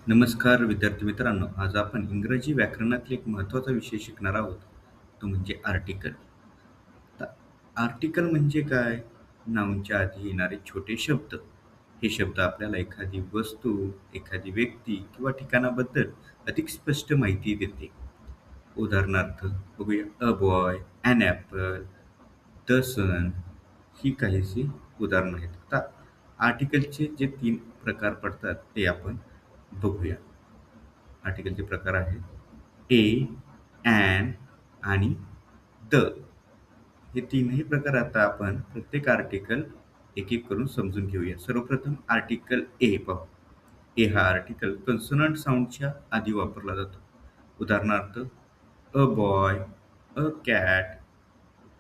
नमस्कार विद्यार्थी मित्रांनो, आज आपण इंग्रजी व्याकरणातील एक महत्त्वाचा विषय शिकणार आहोत. तो म्हणजे आर्टिकल. तर आर्टिकल म्हणजे काय? नाऊनच्या आधी येणारे छोटे शब्द. हे शब्द आपल्याला एखादी वस्तू, एखादी व्यक्ती किंवा ठिकाणाबद्दल अधिक स्पष्ट माहिती देते. उदाहरणार्थ बघूया, a boy, an apple, the sun ही काहीशी उदाहरणं आहेत. आता आर्टिकलचे जे 3 प्रकार पडतात ते आपण बघूया. आर्टिकलचे प्रकार आहेत ए, ॲन आणि द. हे तीनही प्रकार आता आपण प्रत्येक आर्टिकल एक-एक करून समजून घेऊया. सर्वप्रथम आर्टिकल ए पाहू. ए हा आर्टिकल कन्सोनंट साउंडच्या आधी वापरला जातो. उदाहरणार्थ a boy, a cat,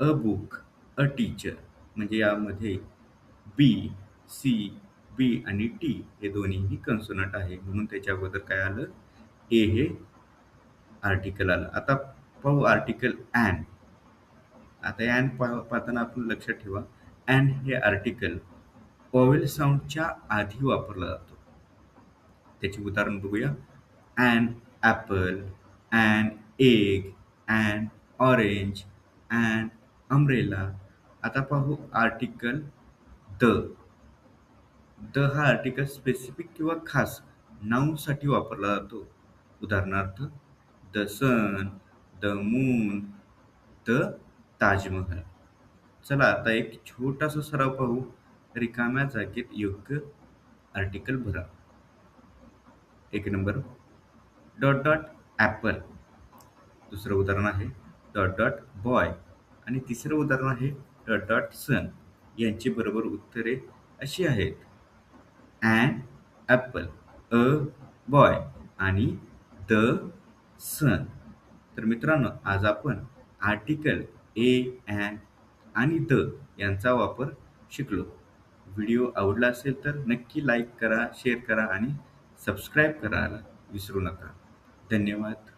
a book, a teacher. म्हणजे यामध्ये बी, सी, बी आणि टी हे दोन्हीही कन्सोनंट आहे. म्हणून त्याच्या अगोदर काय आलं? ए हे आर्टिकल आलं. आता पाहू आर्टिकल ॲन. आता ॲन पाहताना आपण लक्षात ठेवा, ॲन हे आर्टिकल व्हॉवेल साउंडच्या आधी वापरला जातो. त्याची उदाहरण बघूया. An apple, an egg, an orange, an umbrella. आता पाहू आर्टिकल द. द हा आर्टिकल स्पेसिफिक किंवा खास नाऊनसाठी वापरला जातो. उदाहरणार्थ the sun, the moon, the Taj Mahal. चला आता एक छोटासा सराव पाहू. रिकाम्या जागेत योग्य आर्टिकल भरा. एक नंबर डॉट डॉट ॲपल. दुसरं उदाहरण आहे डॉट डॉट बॉय आणि तिसरं उदाहरण आहे डॉट डॉट सन. यांची बरोबर उत्तरे अशी आहेत. ॲन ॲपल, अ बॉय आणि द सन. तर मित्रांनो, आज आपण आर्टिकल ए, ॲन आणि द यांचा वापर शिकलो. व्हिडिओ आवडला असेल तर नक्की लाईक करा, शेअर करा आणि सबस्क्राईब करायला विसरू नका. धन्यवाद.